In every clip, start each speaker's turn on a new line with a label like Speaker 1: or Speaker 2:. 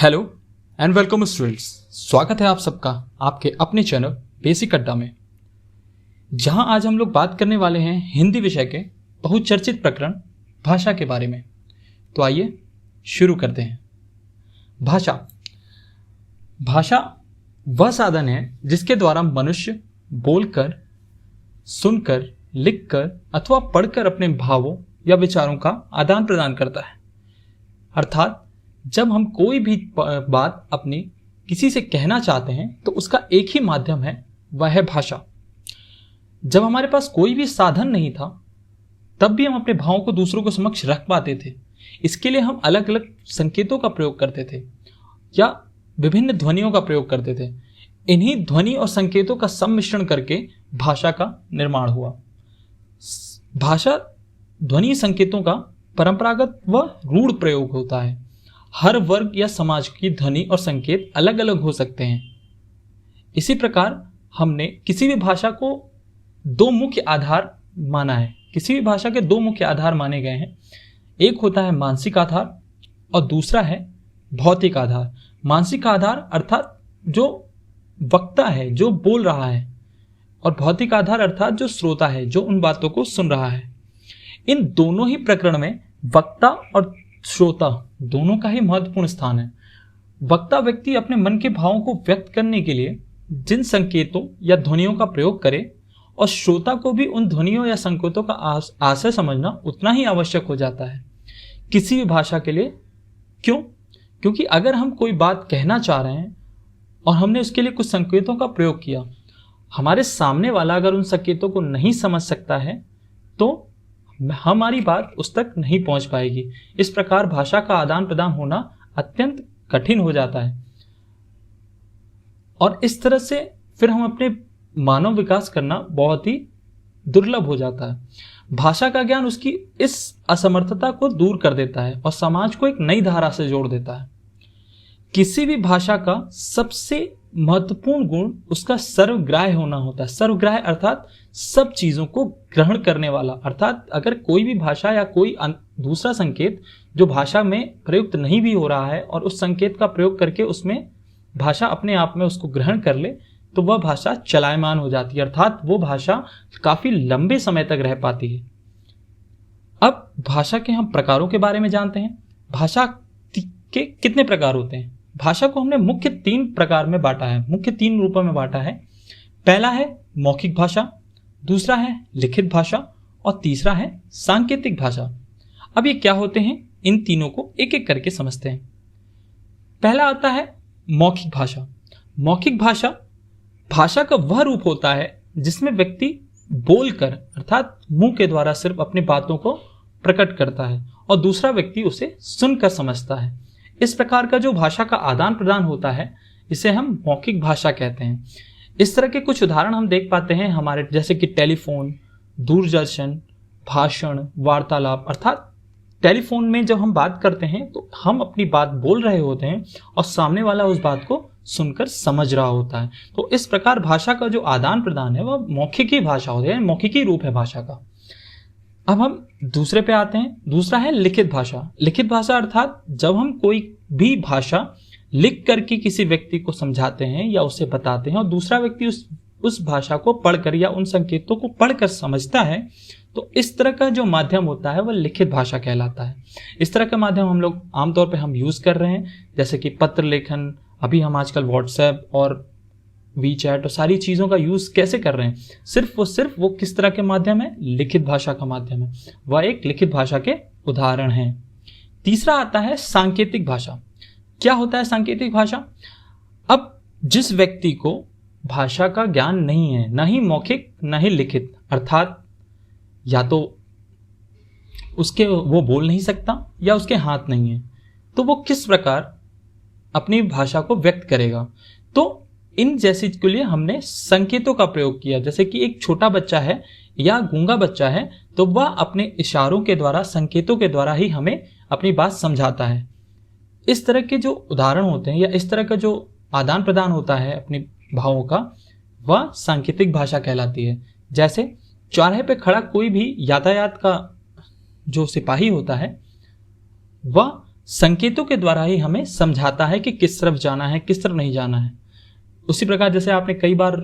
Speaker 1: Hello and welcome students. स्वागत है आप सबका आपके अपने चैनल बेसिक अड्डा में, जहां आज हम लोग बात करने वाले हैं हिंदी विषय के बहुचर्चित प्रकरण भाषा के बारे में। तो आइए शुरू करते हैं। भाषा भाषा वह साधन है जिसके द्वारा मनुष्य बोलकर, सुनकर, लिखकर अथवा पढ़कर अपने भावों या विचारों का आदान प्रदान करता है। अर्थात जब हम कोई भी बात अपनी किसी से कहना चाहते हैं तो उसका एक ही माध्यम है, वह है भाषा। जब हमारे पास कोई भी साधन नहीं था तब भी हम अपने भावों को दूसरों को समक्ष रख पाते थे। इसके लिए हम अलग अलग संकेतों का प्रयोग करते थे या विभिन्न ध्वनियों का प्रयोग करते थे। इन्हीं ध्वनि और संकेतों का सम्मिश्रण करके भाषा का निर्माण हुआ। भाषा ध्वनि संकेतों का परंपरागत व रूढ़ प्रयोग होता है। हर वर्ग या समाज की ध्वनि और संकेत अलग अलग हो सकते हैं। इसी प्रकार हमने किसी भी भाषा को दो मुख्य आधार माना है। किसी भी भाषा के दो मुख्य आधार माने गए हैं। एक होता है मानसिक आधार और दूसरा है भौतिक आधार। मानसिक आधार अर्थात जो वक्ता है, जो बोल रहा है, और भौतिक आधार अर्थात जो श्रोता है, जो उन बातों को सुन रहा है। इन दोनों ही प्रकरण में वक्ता और श्रोता दोनों का ही महत्वपूर्ण स्थान है। वक्ता व्यक्ति अपने मन के भावों को व्यक्त करने के लिए जिन संकेतों या ध्वनियों का प्रयोग करे, और श्रोता को भी उन ध्वनियों या संकेतों का आशय समझना उतना ही आवश्यक हो जाता है किसी भी भाषा के लिए। क्यों? क्योंकि अगर हम कोई बात कहना चाह रहे हैं और हमने उसके लिए कुछ संकेतों का प्रयोग किया, हमारे सामने वाला अगर उन संकेतों को नहीं समझ सकता है तो हमारी बात उस तक नहीं पहुंच पाएगी। इस प्रकार भाषा का आदान प्रदान होना अत्यंत कठिन हो जाता है और इस तरह से फिर हम अपने मानव विकास करना बहुत ही दुर्लभ हो जाता है। भाषा का ज्ञान उसकी इस असमर्थता को दूर कर देता है और समाज को एक नई धारा से जोड़ देता है। किसी भी भाषा का सबसे महत्वपूर्ण गुण उसका सर्वग्राह्य होना होता है। सर्वग्राह्य अर्थात सब चीजों को ग्रहण करने वाला। अर्थात अगर कोई भी भाषा या कोई दूसरा संकेत जो भाषा में प्रयुक्त नहीं भी हो रहा है और उस संकेत का प्रयोग करके उसमें भाषा अपने आप में उसको ग्रहण कर ले तो वह भाषा चलायमान हो जाती है। अर्थात वो भाषा काफी लंबे समय तक रह पाती है। अब भाषा के हम प्रकारों के बारे में जानते हैं। भाषा के कितने प्रकार होते हैं? भाषा को हमने मुख्य तीन प्रकार में बांटा है, मुख्य तीन रूपों में बांटा है। पहला है मौखिक भाषा, दूसरा है लिखित भाषा और तीसरा है सांकेतिक भाषा। अब ये क्या होते हैं, इन तीनों को एक एक करके समझते हैं। पहला आता है मौखिक भाषा। मौखिक भाषा भाषा का वह रूप होता है जिसमें व्यक्ति बोलकर अर्थात मुंह के द्वारा सिर्फ अपनी बातों को प्रकट करता है और दूसरा व्यक्ति उसे सुनकर समझता है। इस प्रकार का जो भाषा का आदान प्रदान होता है इसे हम मौखिक भाषा कहते हैं। इस तरह के कुछ उदाहरण हम देख पाते हैं हमारे, जैसे कि टेलीफोन, दूरदर्शन, भाषण, वार्तालाप। अर्थात टेलीफोन में जब हम बात करते हैं तो हम अपनी बात बोल रहे होते हैं और सामने वाला उस बात को सुनकर समझ रहा होता है। तो इस प्रकार भाषा का जो आदान प्रदान है वह मौखिक ही भाषा होती है, मौखिक ही रूप है भाषा का। अब हम दूसरे पे आते हैं। दूसरा है लिखित भाषा। लिखित भाषा अर्थात जब हम कोई भी भाषा लिख करके किसी व्यक्ति को समझाते हैं या उसे बताते हैं और दूसरा व्यक्ति उस भाषा को पढ़कर या उन संकेतों को पढ़कर समझता है, तो इस तरह का जो माध्यम होता है वह लिखित भाषा कहलाता है। इस तरह का माध्यम हम लोग आमतौर पर हम यूज कर रहे हैं, जैसे कि पत्र लेखन। अभी हम आजकल व्हाट्सएप और वीचैट और सारी चीज़ों का यूज़ कैसे कर रहे हैं, सिर्फ वो किस तरह के माध्यम है, लिखित भाषा का माध्यम है। वह एक लिखित भाषा के उदाहरण हैं। तीसरा आता है सांकेतिक भाषा। क्या होता है सांकेतिक भाषा? अब जिस व्यक्ति को भाषा का ज्ञान नहीं है, ना ही मौखिक ना ही लिखित, अर्थात या तो उसके वो बोल नहीं सकता या उसके हाथ नहीं है, तो वो किस प्रकार अपनी भाषा को व्यक्त करेगा? तो इन जैसी के लिए हमने संकेतों का प्रयोग किया। जैसे कि एक छोटा बच्चा है या गूंगा बच्चा है तो वह अपने इशारों के द्वारा, संकेतों के द्वारा ही हमें अपनी बात समझाता है। इस तरह के जो उदाहरण होते हैं या इस तरह का जो आदान प्रदान होता है अपने भावों का, वह सांकेतिक भाषा कहलाती है। जैसे चौराहे पे खड़ा कोई भी यातायात का जो सिपाही होता है वह संकेतों के द्वारा ही हमें समझाता है कि किस तरफ जाना है, किस तरफ नहीं जाना है। उसी प्रकार जैसे आपने कई बार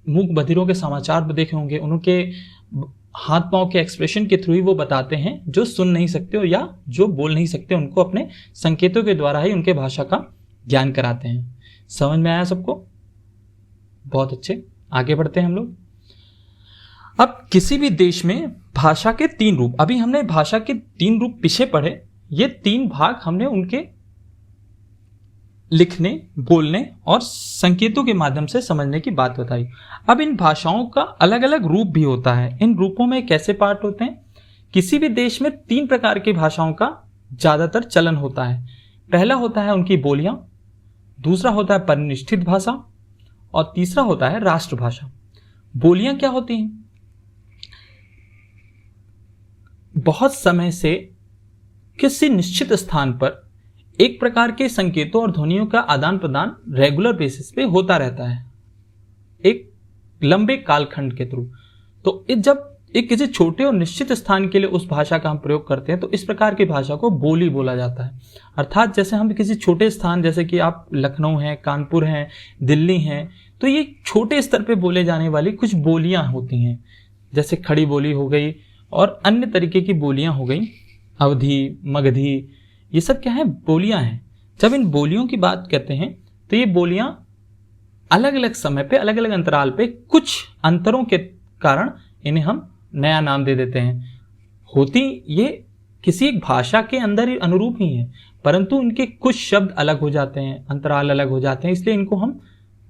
Speaker 1: मूक बधिरों के समाचार में देखे होंगे, उनके हाथ पांव के एक्सप्रेशन के थ्रू ही वो बताते हैं, जो सुन नहीं सकते या जो बोल नहीं सकते उनको अपने संकेतों के द्वारा ही उनके भाषा का ज्ञान कराते हैं। समझ में आया सबको? बहुत अच्छे, आगे बढ़ते हैं हम लोग। अब किसी भी देश में भाषा के 3 रूप, अभी हमने भाषा के 3 रूप पीछे पढ़े, ये 3 भाग हमने उनके लिखने, बोलने और संकेतों के माध्यम से समझने की बात बताई। अब इन भाषाओं का अलग अलग रूप भी होता है। इन रूपों में कैसे पार्ट होते हैं? किसी भी देश में 3 प्रकार की भाषाओं का ज्यादातर चलन होता है। पहला होता है उनकी बोलियां, दूसरा होता है परिनिष्ठित भाषा और तीसरा होता है राष्ट्रभाषा। बोलियां क्या होती हैं? बहुत समय से किसी निश्चित स्थान पर एक प्रकार के संकेतों और ध्वनियों का आदान प्रदान रेगुलर बेसिस पे होता रहता है, एक लंबे कालखंड के थ्रू। तो जब एक किसी छोटे और निश्चित स्थान के लिए उस भाषा का हम प्रयोग करते हैं तो इस प्रकार की भाषा को बोली बोला जाता है। अर्थात जैसे हम किसी छोटे स्थान, जैसे कि आप लखनऊ हैं, कानपुर हैं, दिल्ली हैं, तो ये छोटे स्तर पे बोले जाने वाली कुछ बोलियां होती हैं, जैसे खड़ी बोली हो गई और अन्य तरीके की बोलियां हो गई, अवधी, मगधी, ये सब क्या है? बोलियां हैं। जब इन बोलियों की बात करते हैं तो ये बोलियां अलग अलग समय पे, अलग अलग अंतराल पे कुछ अंतरों के कारण इन्हें हम नया नाम दे देते हैं। होती ये किसी एक भाषा के अंदर ही अनुरूप ही है, परंतु इनके कुछ शब्द अलग हो जाते हैं, अंतराल अलग हो जाते हैं, इसलिए इनको हम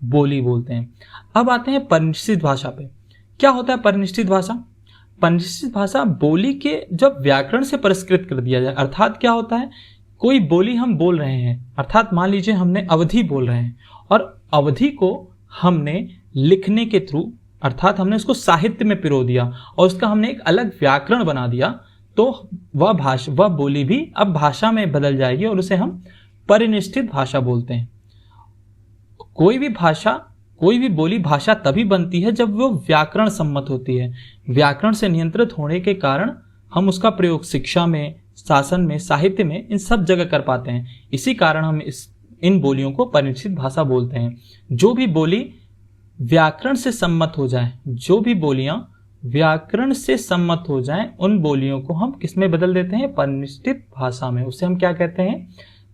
Speaker 1: बोली बोलते हैं। अब आते हैं परिनिष्ठित भाषा पे। क्या होता है परिनिष्ठित भाषा? परिनिष्ठित भाषा बोली के जब व्याकरण से परिष्कृत कर दिया जाए। अर्थात क्या होता है, कोई बोली हम बोल रहे हैं, अर्थात मान लीजिए हमने अवधि बोल रहे हैं और अवधि को हमने लिखने के थ्रू, अर्थात हमने उसको साहित्य में पिरो दिया और उसका हमने एक अलग व्याकरण बना दिया, तो वह बोली भी अब भाषा में बदल जाएगी और उसे हम परिनिष्ठित भाषा बोलते हैं। कोई भी बोली भाषा तभी बनती है जब वो व्याकरण सम्मत होती है। व्याकरण से नियंत्रित होने के कारण हम उसका प्रयोग शिक्षा में, शासन में, साहित्य में, इन सब जगह कर पाते हैं। इसी कारण हम इन बोलियों को परिनिष्ठित भाषा बोलते हैं। जो भी बोली व्याकरण से सम्मत हो जाए, जो भी बोलियां व्याकरण से सम्मत हो जाएं, उन बोलियों को हम किस में बदल देते हैं? परिनिष्ठित भाषा में। उसे हम क्या कहते हैं?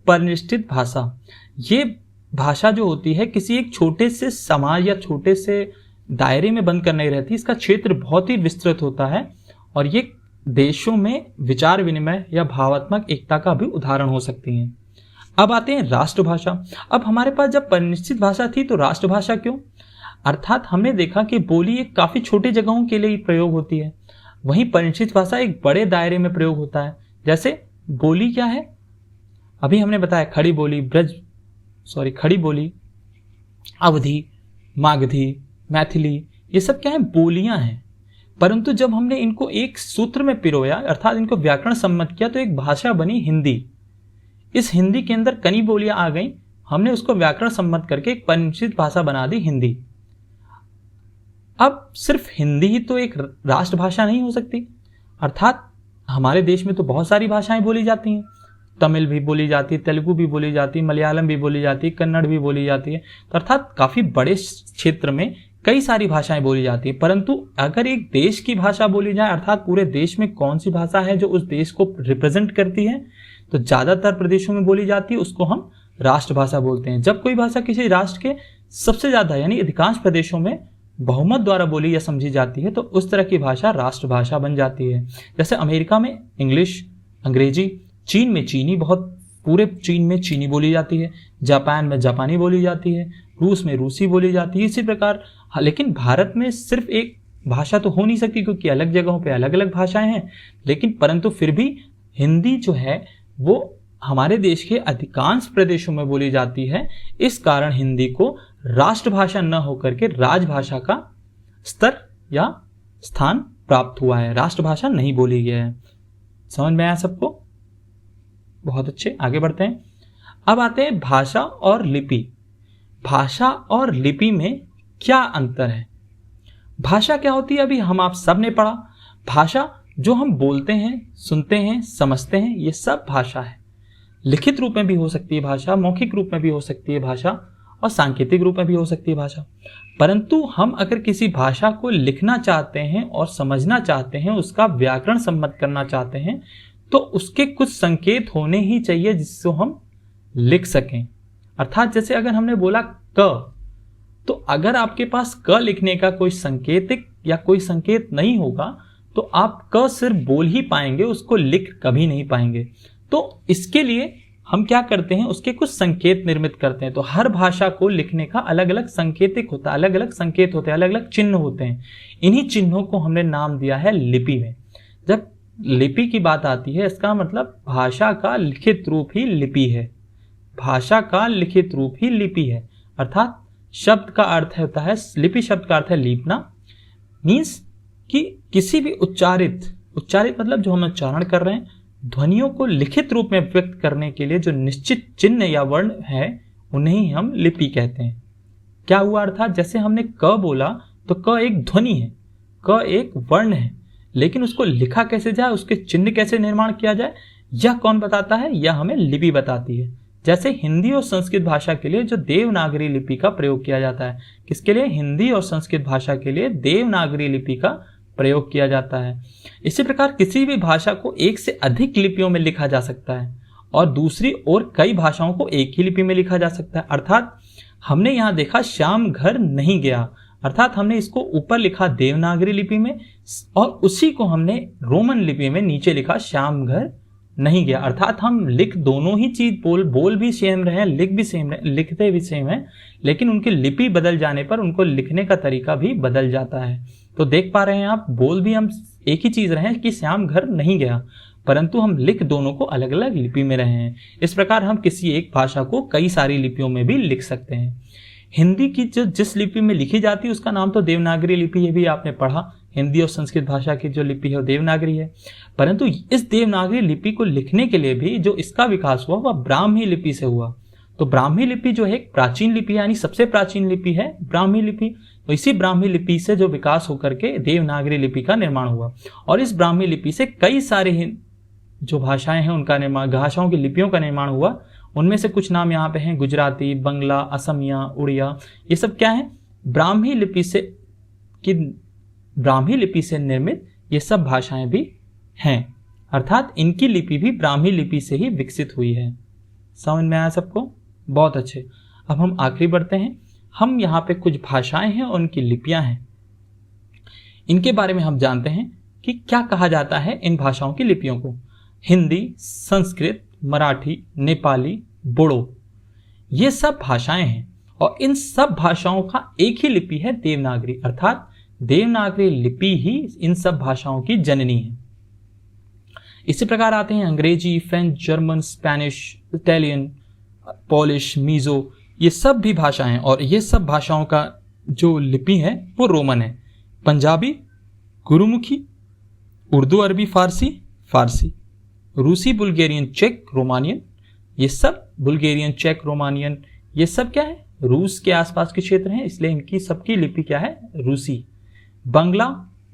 Speaker 1: परिनिष्ठित भाषा। ये भाषा जो होती है किसी एक छोटे से समाज या छोटे से दायरे में बंद कर नहीं रहती, इसका क्षेत्र बहुत ही विस्तृत होता है और ये देशों में विचार विनिमय या भावात्मक एकता का भी उदाहरण हो सकती है। अब आते हैं राष्ट्रभाषा। अब हमारे पास जब परिनिष्ठित भाषा थी तो राष्ट्रभाषा क्यों? अर्थात हमने देखा कि बोली एक काफी छोटी जगहों के लिए प्रयोग होती है, वहीं परिनिष्ठित भाषा एक बड़े दायरे में प्रयोग होता है। जैसे बोली क्या है, अभी हमने बताया खड़ी बोली, अवधी, मागधी, मैथिली, ये सब क्या है? बोलियां हैं। परंतु जब हमने इनको एक सूत्र में पिरोया, अर्थात इनको व्याकरण सम्मत किया, तो एक भाषा बनी हिंदी। इस हिंदी के अंदर कई बोलियां आ गई, हमने उसको व्याकरण सम्मत करके एक परिनिष्ठित भाषा बना दी, हिंदी। अब सिर्फ हिंदी ही तो एक राष्ट्रभाषा नहीं हो सकती, अर्थात हमारे देश में तो बहुत सारी भाषाएं बोली जाती हैं। तमिल भी बोली जाती है, तेलुगु भी बोली जाती है, मलयालम भी बोली जाती है, कन्नड़ भी बोली जाती है। तो अर्थात काफी बड़े क्षेत्र में कई सारी भाषाएं बोली जाती है। परंतु अगर एक देश की भाषा बोली जाए, अर्थात पूरे देश में कौन सी भाषा है जो उस देश को रिप्रेजेंट करती है, तो ज्यादातर प्रदेशों में बोली जाती है, उसको हम राष्ट्रभाषा बोलते हैं। जब कोई भाषा किसी राष्ट्र के सबसे ज्यादा यानी अधिकांश प्रदेशों में बहुमत द्वारा बोली या समझी जाती है, तो उस तरह की भाषा राष्ट्रभाषा बन जाती है। जैसे अमेरिका में इंग्लिश, अंग्रेजी, चीन में चीनी, बहुत पूरे चीन में चीनी बोली जाती है, जापान में जापानी बोली जाती है, रूस में रूसी बोली जाती है, इसी प्रकार। लेकिन भारत में सिर्फ एक भाषा तो हो नहीं सकती, क्योंकि अलग जगहों पे अलग अलग भाषाएं हैं। लेकिन परंतु फिर भी हिंदी जो है वो हमारे देश के अधिकांश प्रदेशों में बोली जाती है। इस कारण हिंदी को राष्ट्रभाषा न होकर के राजभाषा का स्तर या स्थान प्राप्त हुआ है, राष्ट्रभाषा नहीं बोली गया है। समझ में आया सबको? बहुत अच्छे, आगे बढ़ते हैं। अब आते हैं भाषा और लिपि। भाषा और लिपि में क्या अंतर है? भाषा क्या होती है? अभी हम आप सब ने पढ़ा, भाषा जो हम बोलते हैं, सुनते हैं, समझते हैं, ये सब भाषा है। लिखित रूप में भी हो सकती है भाषा, मौखिक रूप में भी हो सकती है भाषा और सांकेतिक रूप में भी हो सकती है भाषा। परंतु हम अगर किसी भाषा को लिखना चाहते हैं और समझना चाहते हैं, उसका व्याकरण सम्मत करना चाहते हैं, तो उसके कुछ संकेत होने ही चाहिए जिससे हम लिख सकें। अर्थात जैसे अगर हमने बोला क, तो अगर आपके पास क लिखने का कोई संकेतिक या कोई संकेत नहीं होगा तो आप क सिर्फ बोल ही पाएंगे, उसको लिख कभी नहीं पाएंगे। तो इसके लिए हम क्या करते हैं, उसके कुछ संकेत निर्मित करते हैं। तो हर भाषा को लिखने का अलग अलग संकेतिक होता है, अलग अलग संकेत होते हैं, अलग अलग चिन्ह होते हैं। इन्हीं चिन्हों को हमने नाम दिया है लिपि में। जब लिपि की बात आती है, इसका मतलब भाषा का लिखित रूप ही लिपि है, भाषा का लिखित रूप ही लिपि है। अर्थात शब्द का अर्थ होता है, लिपि शब्द का अर्थ है लीपना, मीन्स कि किसी भी उच्चारित मतलब जो हम उच्चारण कर रहे हैं, ध्वनियों को लिखित रूप में व्यक्त करने के लिए जो निश्चित चिन्ह या वर्ण है, उन्हें हम लिपि कहते हैं। क्या हुआ, अर्थात जैसे हमने क बोला तो क एक ध्वनि है, क एक वर्ण है, लेकिन उसको लिखा कैसे जाए, उसके चिन्ह कैसे निर्माण किया जाए, यह कौन बताता है, यह हमें लिपि बताती है। जैसे हिंदी और संस्कृत भाषा के लिए जो देवनागरी लिपि का प्रयोग किया जाता है, किसके लिए, हिंदी और संस्कृत भाषा के लिए देवनागरी लिपि का प्रयोग किया जाता है। इसी प्रकार किसी भी भाषा को एक से अधिक लिपियों में लिखा जा सकता है और दूसरी ओर कई भाषाओं को एक ही लिपि में लिखा जा सकता है। अर्थात हमने यहाँ देखा श्याम घर नहीं गया, अर्थात हमने इसको ऊपर लिखा देवनागरी लिपि में और उसी को हमने रोमन लिपि में नीचे लिखा श्याम घर नहीं गया। अर्थात हम लिख दोनों ही चीज बोल भी सेम रहे, लिख भी सेम रहे, लिखते भी सेम है, लेकिन उनकी लिपि बदल जाने पर उनको लिखने का तरीका भी बदल जाता है। तो देख पा रहे हैं आप, बोल भी हम एक ही चीज रहे कि श्याम घर नहीं गया, परंतु हम लिख दोनों को अलग अलग लिपि में रहे हैं। इस प्रकार हम किसी एक भाषा को कई सारी लिपियों में भी लिख सकते हैं। हिंदी की जो जिस लिपि में लिखी जाती है उसका नाम तो देवनागरी लिपि है, भी आपने पढ़ा। हिंदी और संस्कृत भाषा की जो लिपि है वो देवनागरी है, परंतु इस देवनागरी लिपि को लिखने के लिए भी जो इसका विकास हुआ वह ब्राह्मी लिपि से हुआ। तो ब्राह्मी लिपि जो है एक प्राचीन लिपि, यानी सबसे प्राचीन लिपि है ब्राह्मी लिपि। तो इसी ब्राह्मी लिपि से जो विकास होकर के देवनागरी लिपि का निर्माण हुआ और इस ब्राह्मी लिपि से कई सारे जो भाषाएं हैं उनका निर्माण, भाषाओं की लिपियों का निर्माण हुआ। उनमें से कुछ नाम यहाँ पे हैं, गुजराती, बंगला, असमिया, उड़िया, ये सब क्या है, ब्राह्मी लिपि से निर्मित ये सब भाषाएं भी हैं। अर्थात इनकी लिपि भी ब्राह्मी लिपि से ही विकसित हुई है। समझ में आया सबको? बहुत अच्छे। अब हम आखिरी बढ़ते हैं। हम यहाँ पे कुछ भाषाएं हैं और उनकी लिपियां हैं, इनके बारे में हम जानते हैं कि क्या कहा जाता है इन भाषाओं की लिपियों को। हिंदी, संस्कृत, मराठी, नेपाली, बोडो, ये सब भाषाएं हैं और इन सब भाषाओं का एक ही लिपि है देवनागरी। अर्थात देवनागरी लिपि ही इन सब भाषाओं की जननी है। इसी प्रकार आते हैं Angrezi, French, German, Spanish, Italian, Polish, Mizo, ये सब भी भाषाएं और ये सब भाषाओं का जो लिपि है वो रोमन है। पंजाबी, गुरुमुखी, उर्दू, अरबी, फारसी, रूसी, बुल्गारियन, चेक, रोमानियन, ये सब बुल्गारियन, चेक, रोमानियन, ये सब क्या है, रूस के आसपास के क्षेत्र हैं, इसलिए इनकी सबकी लिपि क्या है, रूसी। बंगला,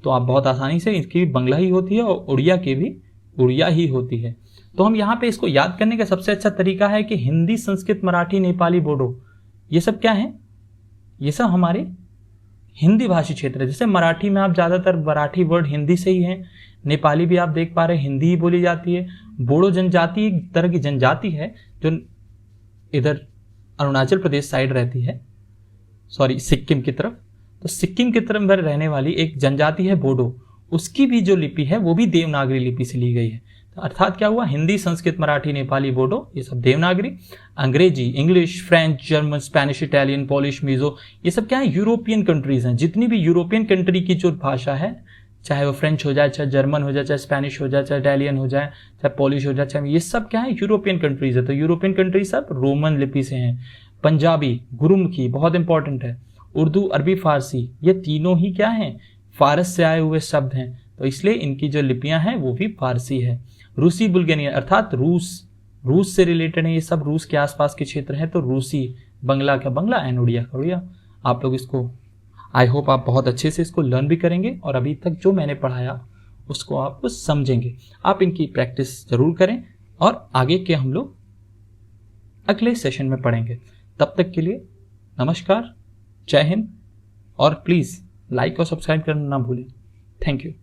Speaker 1: तो आप बहुत आसानी से इसकी भी बंगला ही होती है और उड़िया की भी उड़िया ही होती है। तो हम यहाँ पे इसको याद करने का सबसे अच्छा तरीका है कि हिंदी, संस्कृत, मराठी, नेपाली, बोडो, ये सब क्या है, ये सब हमारे हिंदी भाषी क्षेत्र है। जैसे मराठी में आप ज़्यादातर मराठी वर्ड हिंदी से ही हैं, नेपाली भी आप देख पा रहे हैं हिंदी ही बोली जाती है। बोडो जनजाति एक तरह की जनजाति है जो इधर अरुणाचल प्रदेश साइड रहती है, सिक्किम की तरफ। तो सिक्किम की तरफ रहने वाली एक जनजाति है बोडो, उसकी भी जो लिपि है वो भी देवनागरी लिपि से ली गई है। तो अर्थात क्या हुआ, हिंदी, संस्कृत, मराठी, नेपाली, बोडो, ये सब Devanagari. Angrezi, English, French, German, Spanish, Italian, Polish, Mizo, ये सब क्या है, यूरोपियन कंट्रीज हैं। जितनी भी यूरोपियन कंट्री की जो भाषा है, चाहे वो फ्रेंच हो जाए, चाहे जर्मन हो जाए, चाहे स्पेनिश हो जाए, चाहे इटालियन हो जाए, चाहे पोलिश हो जाए, चाहे, ये सब क्या है, यूरोपियन कंट्रीज है। तो यूरोपियन कंट्री सब रोमन लिपि से हैं। पंजाबी, गुरुमुखी, बहुत इंपॉर्टेंट है। उर्दू, अरबी, फारसी, ये तीनों ही क्या हैं, फारस से आए हुए शब्द हैं, तो इसलिए इनकी जो लिपियां हैं वो भी फारसी है। रूसी, बुल्गारियन, अर्थात रूस से रिलेटेड है, ये सब रूस के आसपास के क्षेत्र हैं, तो रूसी, बंगला का बंगला एंड उड़िया का उड़िया। आप लोग इसको, आई होप आप बहुत अच्छे से इसको लर्न भी करेंगे और अभी तक जो मैंने पढ़ाया उसको आप समझेंगे। आप इनकी प्रैक्टिस जरूर करें और आगे के हम लोग अगले सेशन में पढ़ेंगे। तब तक के लिए नमस्कार, जय हिंद, और प्लीज़ लाइक और सब्सक्राइब करना ना भूलें। Thank you.